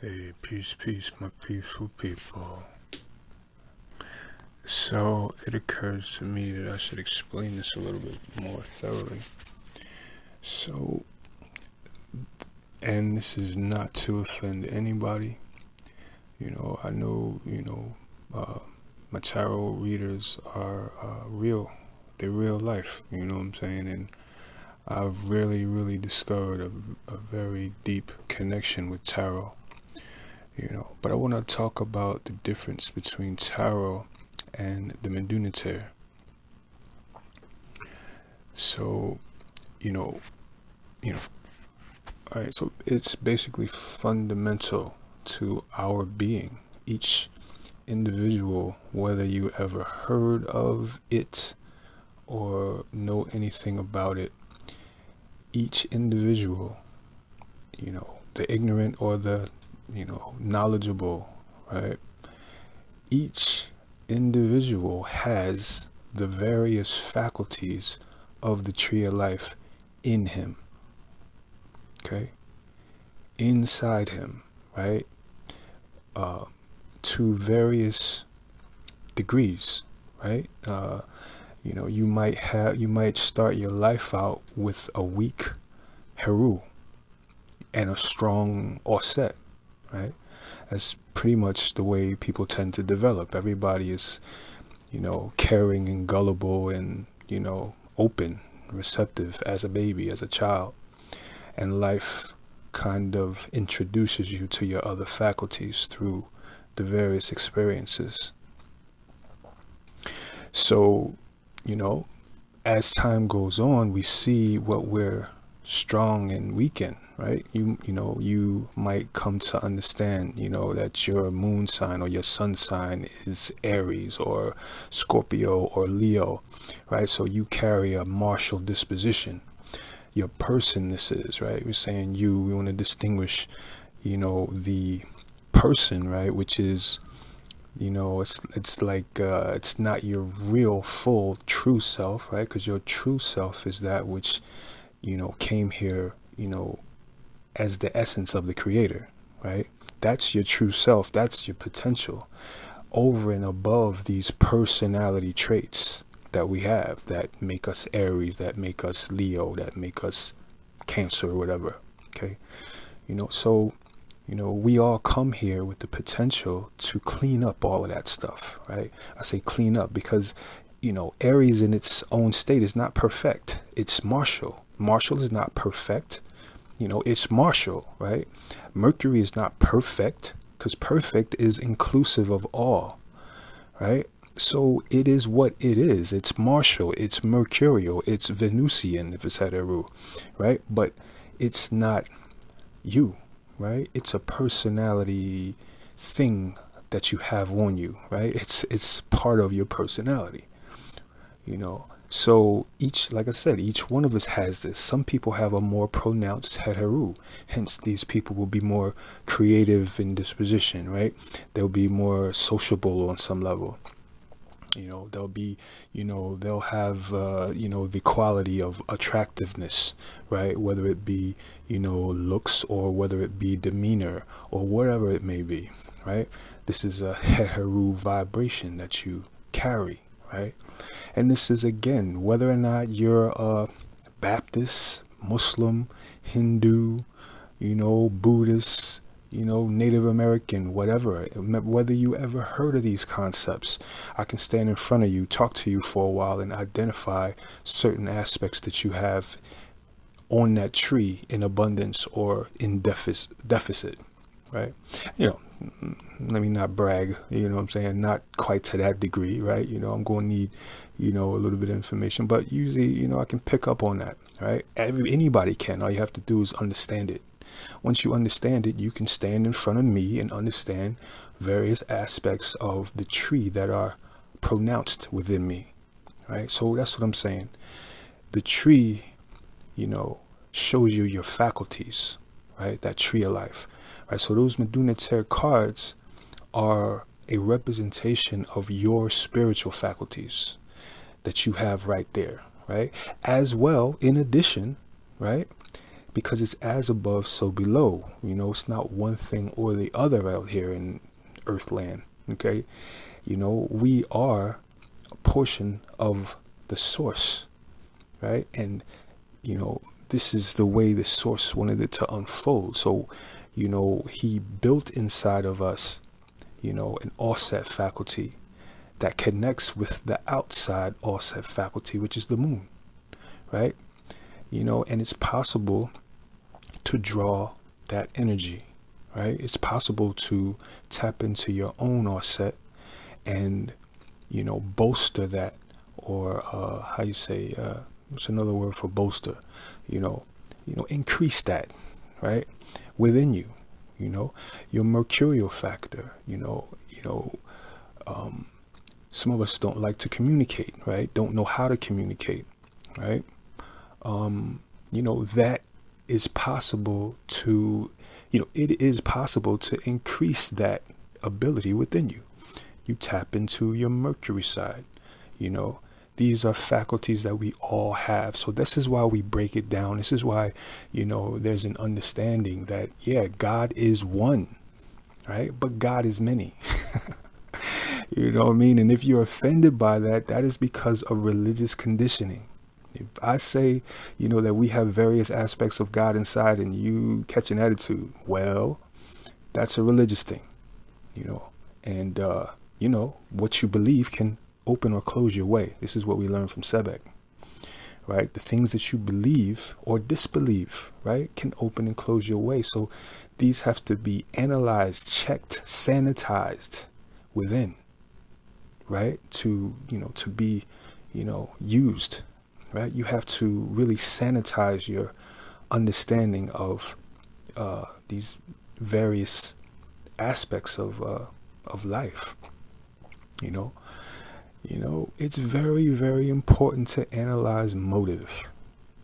Hey, peace, my peaceful people. So it occurs to me that I should explain this a little bit more thoroughly. So, and this is not to offend anybody. I know, my tarot readers are real. They're real life, you know what I'm saying? And I've really discovered a very deep connection with tarot. But I want to talk about the difference between tarot and the Meduniter. So, all right, so it's basically fundamental to our being. Each individual, whether you ever heard of it or know anything about it, each individual, the ignorant or the, knowledgeable, right? Each individual has the various faculties of the tree of life in him, okay? Inside him, right? To various degrees, right? You might start your life out with a weak Heru and a strong Osset, right? That's pretty much the way people tend to develop. Everybody is, caring and gullible and, open, receptive as a baby, as a child. And life kind of introduces you to your other faculties through the various experiences. So, as time goes on, we see what we're strong and weak in, right? You might come to understand, that your moon sign or your sun sign is Aries or Scorpio or Leo, right? So you carry a martial disposition. Your personness is, right? We're saying we want to distinguish, the person, right? Which is, it's like, it's not your real full true self, right? Because your true self is that which, came here, as the essence of the creator, right? That's your true self. That's your potential over and above these personality traits that we have that make us Aries, that make us Leo, that make us Cancer or whatever. Okay. So, we all come here with the potential to clean up all of that stuff, right? I say clean up because, Aries in its own state is not perfect. It's martial. Martial is not perfect. It's martial, right? Mercury is not perfect because perfect is inclusive of all, right? So it is what it is. It's martial, it's mercurial, it's Venusian if it's at Eru, right? But it's not you, right? It's a personality thing that you have on you, right? It's part of your personality, So like I said, each one of us has this. Some people have a more pronounced Heru. Hence, these people will be more creative in disposition, right? They'll be more sociable on some level. They'll be, they'll have, the quality of attractiveness, right? Whether it be, looks or whether it be demeanor or whatever it may be, right? This is a Heru vibration that you carry, right? And this is, again, whether or not you're a Baptist, Muslim, Hindu, Buddhist, Native American, whatever, whether you ever heard of these concepts, I can stand in front of you, talk to you for a while and identify certain aspects that you have on that tree in abundance or in deficit, right? Let me not brag, what I'm saying? Not quite to that degree, right? I'm going to need, a little bit of information, but usually, I can pick up on that, right? Anybody can. All you have to do is understand it. Once you understand it, you can stand in front of me and understand various aspects of the tree that are pronounced within me, right? So that's what I'm saying. The tree, shows you your faculties, right? That tree of life, right? So those Meduniter cards are a representation of your spiritual faculties that you have right there, right? As well, in addition, right? because it's as above, so below. It's not one thing or the other out here in Earthland. Okay. We are a portion of the source, right? And, this is the way the source wanted it to unfold. So, he built inside of us, an offset faculty that connects with the outside offset faculty, which is the moon, right? And it's possible to draw that energy, right? It's possible to tap into your own offset and, bolster that, or how you say, what's another word for bolster? Increase that, right, within you. Your mercurial factor. Some of us don't like to communicate, right? Don't know how to communicate, right? That is possible to, it is possible to increase that ability within you. You tap into your Mercury side. These are faculties that we all have. So this is why we break it down. This is why, there's an understanding that, yeah, God is one, right? But God is many. You know what I mean? And if you're offended by that, that is because of religious conditioning. If I say, that we have various aspects of God inside and you catch an attitude, well, that's a religious thing, and, what you believe can open or close your way. This is what we learned from Sebek, right? The things that you believe or disbelieve, right, can open and close your way. So these have to be analyzed, checked, sanitized within, right? To be, used, right? You have to really sanitize your understanding of these various aspects of life. It's very, very important to analyze motive.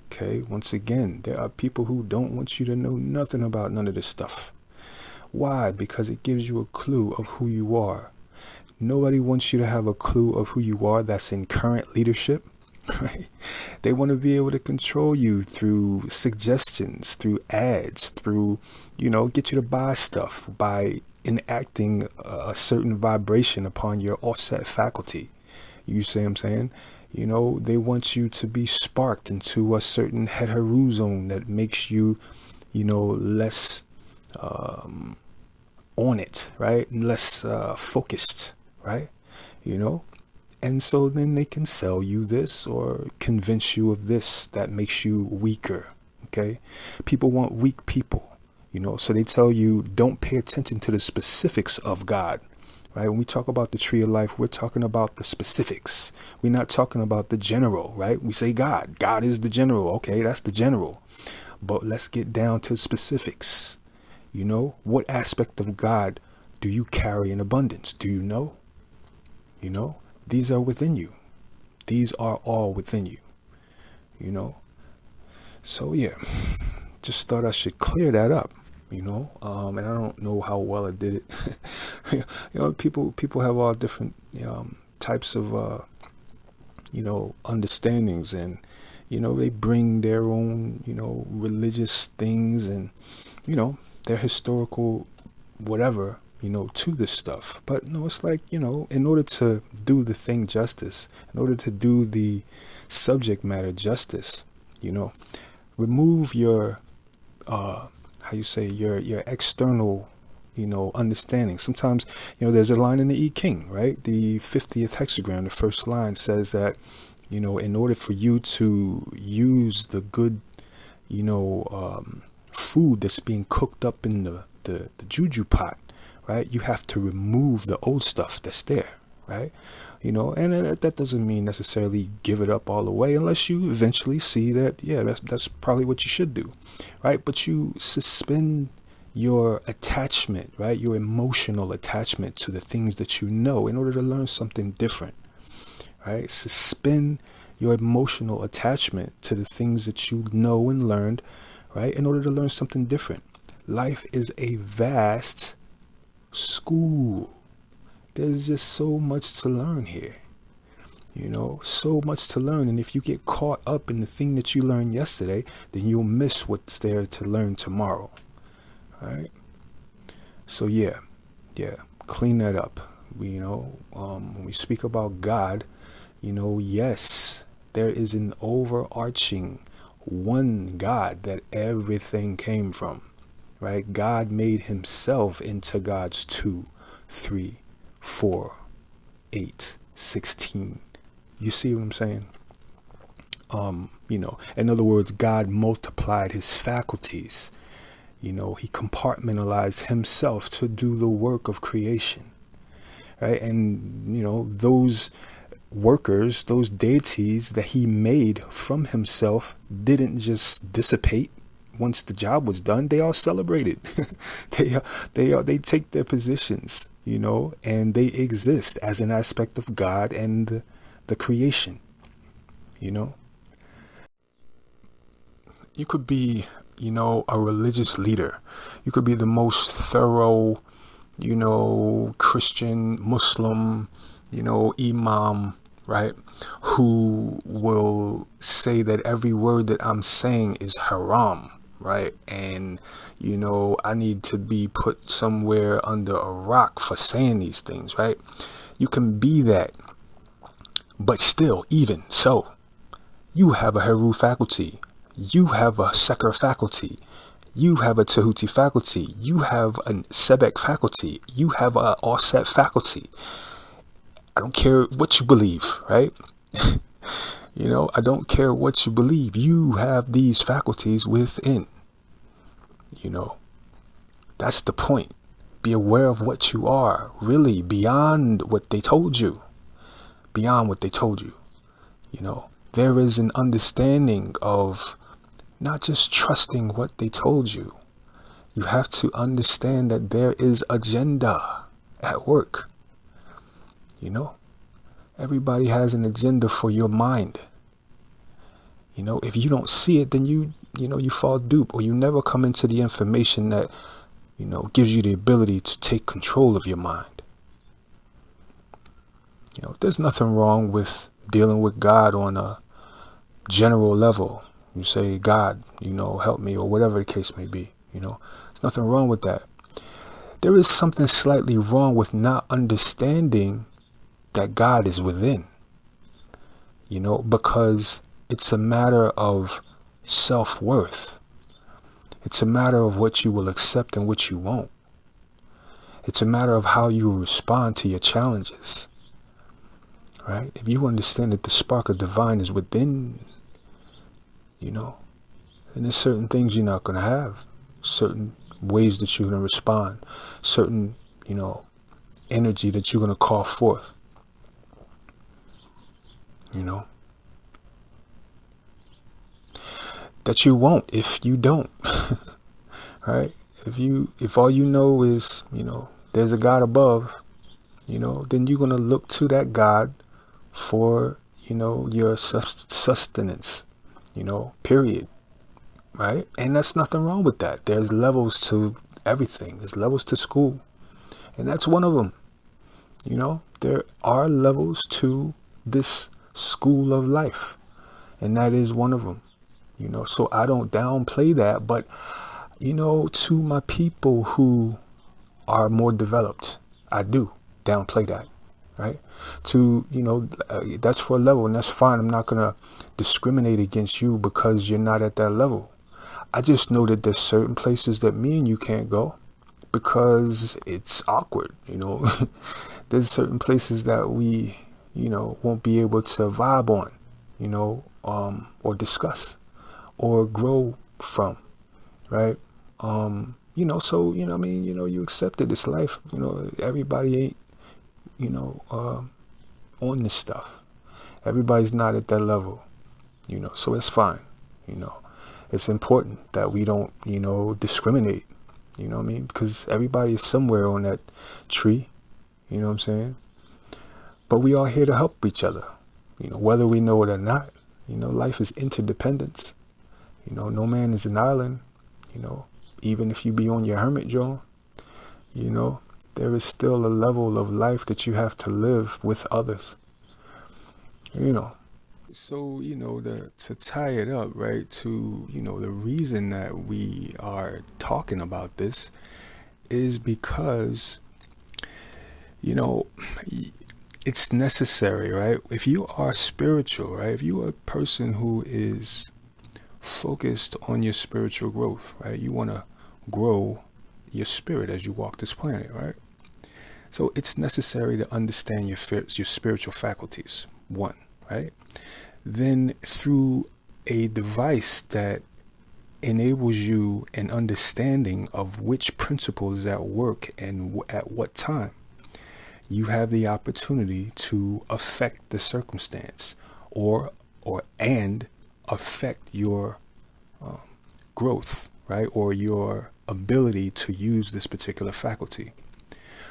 Okay. Once again, there are people who don't want you to know nothing about none of this stuff. Why? Because it gives you a clue of who you are. Nobody wants you to have a clue of who you are that's in current leadership. Right? They want to be able to control you through suggestions, through ads, through, get you to buy stuff by enacting a certain vibration upon your offset faculty. You see what I'm saying? They want you to be sparked into a certain heteru zone that makes you, less on it, right? Less focused, right? And so then they can sell you this or convince you of this that makes you weaker. Okay. People want weak people, so they tell you don't pay attention to the specifics of God. Right? When we talk about the tree of life, we're talking about the specifics. We're not talking about the general, right? We say God. God is the general. Okay, that's the general. But let's get down to specifics. What aspect of God do you carry in abundance? Do you know? These are within you. These are all within you. So yeah, just thought I should clear that up. And I don't know how well I did it. People have all different types of understandings, and they bring their own religious things and their historical whatever to this stuff. But no, it's like in order to do the thing justice, in order to do the subject matter justice, remove your how you say your external understanding. Sometimes there's a line in the I Ching, right? The 50th hexagram, the first line says that in order for you to use the good food that's being cooked up in the juju pot, right, you have to remove the old stuff that's there, right? And that doesn't mean necessarily give it up all the way, unless you eventually see that, yeah, that's probably what you should do, right? But you suspend your attachment, right? Your emotional attachment to the things that in order to learn something different, right? Suspend your emotional attachment to the things that you know and learned, right? In order to learn something different. Life is a vast school. There's just so much to learn here. So much to learn. And if you get caught up in the thing that you learned yesterday, then you'll miss what's there to learn tomorrow. All right. So yeah, clean that up. When we speak about God, yes, there is an overarching one God that everything came from, right? God made himself into God's 2, 3, 4, 8, 16. You see what I'm saying? In other words, God multiplied his faculties. He compartmentalized himself to do the work of creation, right? And, those workers, those deities that he made from himself didn't just dissipate once the job was done. They all celebrated. they take their positions, and they exist as an aspect of God and the creation. You could be, a religious leader. You could be the most thorough, Christian, Muslim, imam, right? Who will say that every word that I'm saying is haram, right? And, I need to be put somewhere under a rock for saying these things, right? You can be that. But still, even so, you have a Heru faculty. You have a Seker faculty. You have a Tehuti faculty. You have a Sebek faculty. You have a Offset faculty. I don't care what you believe, right? I don't care what you believe. You have these faculties within. That's the point. Be aware of what you are, really, beyond what they told you. Beyond what they told you. There is an understanding of not just trusting what they told you. You have to understand that there is agenda at work. Everybody has an agenda for your mind. If you don't see it, then you fall dupe, or you never come into the information that, gives you the ability to take control of your mind. There's nothing wrong with dealing with God on a general level. You say, God, help me, or whatever the case may be. There's nothing wrong with that. There is something slightly wrong with not understanding that God is within, because it's a matter of self-worth. It's a matter of what you will accept and what you won't. It's a matter of how you respond to your challenges, right? If you understand that the spark of divine is within, and there's certain things you're not going to have, certain ways that you're going to respond, certain, energy that you're going to call forth, that you won't if you don't, right? If all you know is, there's a God above, then you're going to look to that God for, your sustenance, period. Right? And that's nothing wrong with that. There's levels to everything. There's levels to school. And that's one of them. There are levels to this school of life. And that is one of them. So I don't downplay that. But, to my people who are more developed, I do downplay that. Right? That's for a level, and that's fine. I'm not going to discriminate against you because you're not at that level. I just know that there's certain places that me and you can't go because it's awkward, There's certain places that we, won't be able to vibe on, or discuss or grow from, right? So, you accept it. It's life, everybody ain't, on this stuff. Everybody's not at that level, so it's fine, It's important that we don't, discriminate, because everybody is somewhere on that tree, what I'm saying? But we are here to help each other, whether we know it or not. Life is interdependence. No man is an island, even if you be on your hermit joint, there is still a level of life that you have to live with others. you know. So, to tie it up, right, to, the reason that we are talking about this is because, you know, it's necessary, right? If you are spiritual, right, if you are a person who is focused on your spiritual growth, right, you want to grow your spirit as you walk this planet, right? So it's necessary to understand your spiritual faculties, one, right? Then through a device that enables you an understanding of which principles at work and at what time, you have the opportunity to affect the circumstance or affect your um, growth, right? Or your ability to use this particular faculty.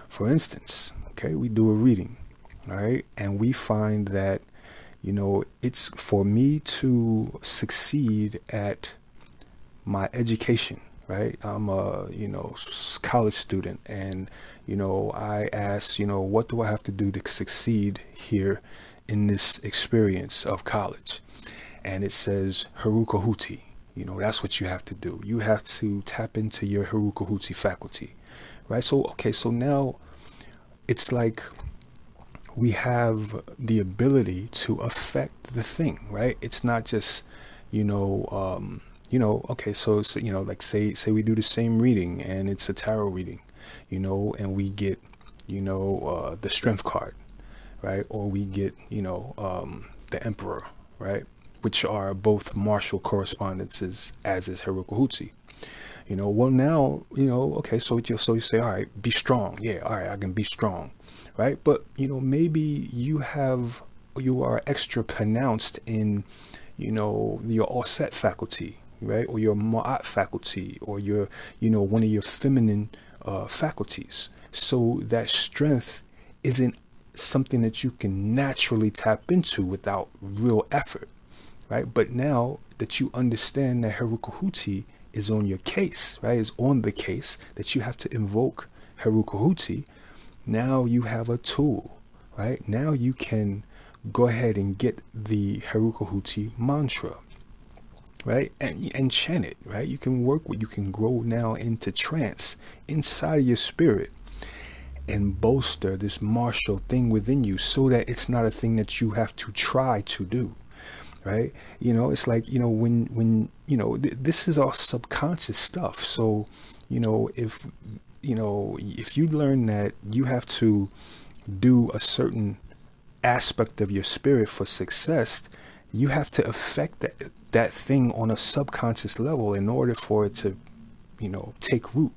For instance, okay, we do a reading, all right, and we find that, it's for me to succeed at my education, right? I'm a, college student, and, I ask, what do I have to do to succeed here in this experience of college? And it says Haruka. That's what you have to do. You have to tap into your Haruka faculty, right? So, okay, so now it's like we have the ability to affect the thing, right? It's not just, okay, so it's, like say we do the same reading and it's a tarot reading, and we get, the strength card, right? Or we get, the emperor, right? Which are both martial correspondences, as is Haruka. Well now, okay, so you say, all right, be strong. Yeah, all right, I can be strong, right? But, maybe you are extra pronounced in, your offset faculty, right? Or your ma'at faculty, or your, one of your feminine faculties. So that strength isn't something that you can naturally tap into without real effort, right? But now that you understand that Haruka is on your case, right? Is on the case that you have to invoke Haruka. Now you have a tool, right? Now you can go ahead and get the Haruka mantra, right? And chant it, right? You can grow now into trance inside of your spirit and bolster this martial thing within you so that it's not a thing that you have to try to do. Right? It's like, when this is all subconscious stuff. So, if you learn that you have to do a certain aspect of your spirit for success, you have to affect that thing on a subconscious level in order for it to, take root.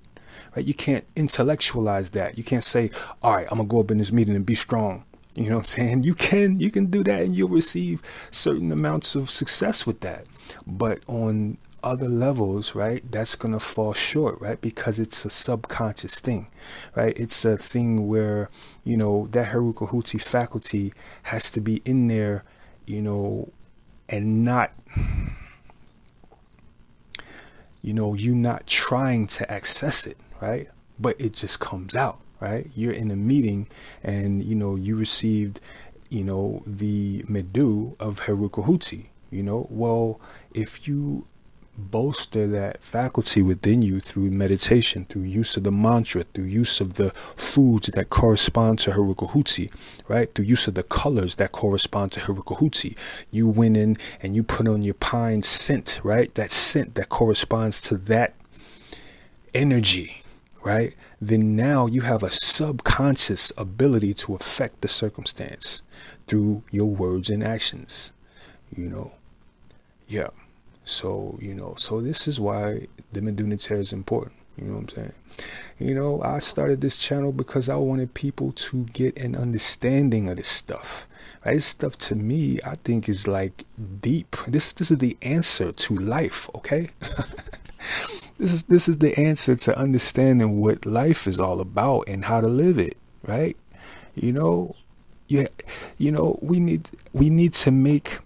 Right? You can't intellectualize that. You can't say, all right, I'm gonna go up in this meeting and be strong. You know what I'm saying? You can do that and you'll receive certain amounts of success with that. But on other levels, right, that's going to fall short, right? Because it's a subconscious thing, right? It's a thing where, that Haruka faculty has to be in there, and not, you not trying to access it, right? But it just comes out. Right? You're in a meeting and, you received, the Metu of Haruka. Well, if you bolster that faculty within you through meditation, through use of the mantra, through use of the foods that correspond to Haruka, right? Through use of the colors that correspond to Haruka, you went in and you put on your pine scent, right? That scent that corresponds to that energy, right? Then now you have a subconscious ability to affect the circumstance through your words and actions, Yeah. So, so this is why the Medunitaire is important. You know what I'm saying? I started this channel because I wanted people to get an understanding of this stuff. Right? This stuff to me, I think is like deep. This is the answer to life, okay? This is the answer to understanding what life is all about and how to live it, right? Yeah, we need to make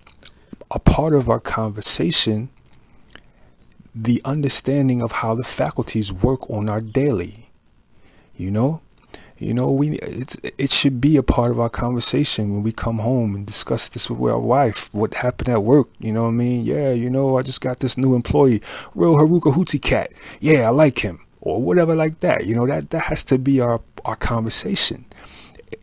a part of our conversation the understanding of how the faculties work on our daily, You know, it should be a part of our conversation when we come home and discuss this with our wife. What happened at work? You know what I mean? Yeah, you know, I just got this new employee, real Haruka Hootie cat. Yeah, I like him, or whatever like that. You know, that has to be our conversation.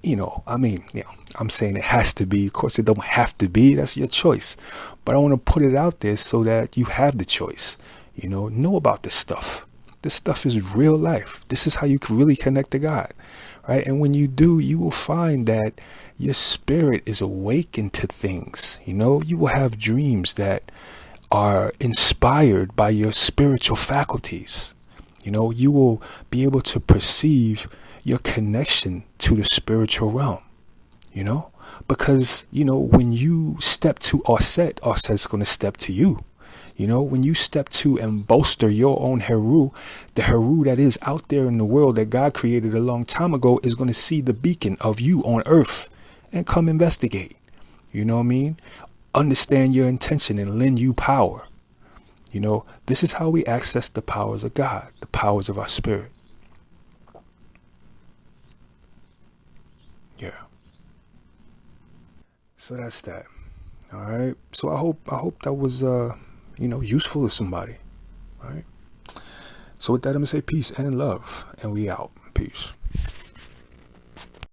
You know, I mean, you know, I'm saying it has to be. Of course, it don't have to be. That's your choice. But I want to put it out there so that you have the choice. You know about this stuff. This stuff is real life. This is how you can really connect to God, right? And when you do, you will find that your spirit is awakened to things. You know, you will have dreams that are inspired by your spiritual faculties. You know, you will be able to perceive your connection to the spiritual realm, you know, because, you know, when you step to Offset's going to step to you. You know, when you step to and bolster your own Heru, the Heru that is out there in the world that God created a long time ago is going to see the beacon of you on earth and come investigate. You know what I mean? Understand your intention and lend you power. You know, this is how we access the powers of God, the powers of our spirit. Yeah. So that's that. All right. So I hope that was useful to somebody. Right. So with that, I'm gonna say peace and love, and we out. Peace.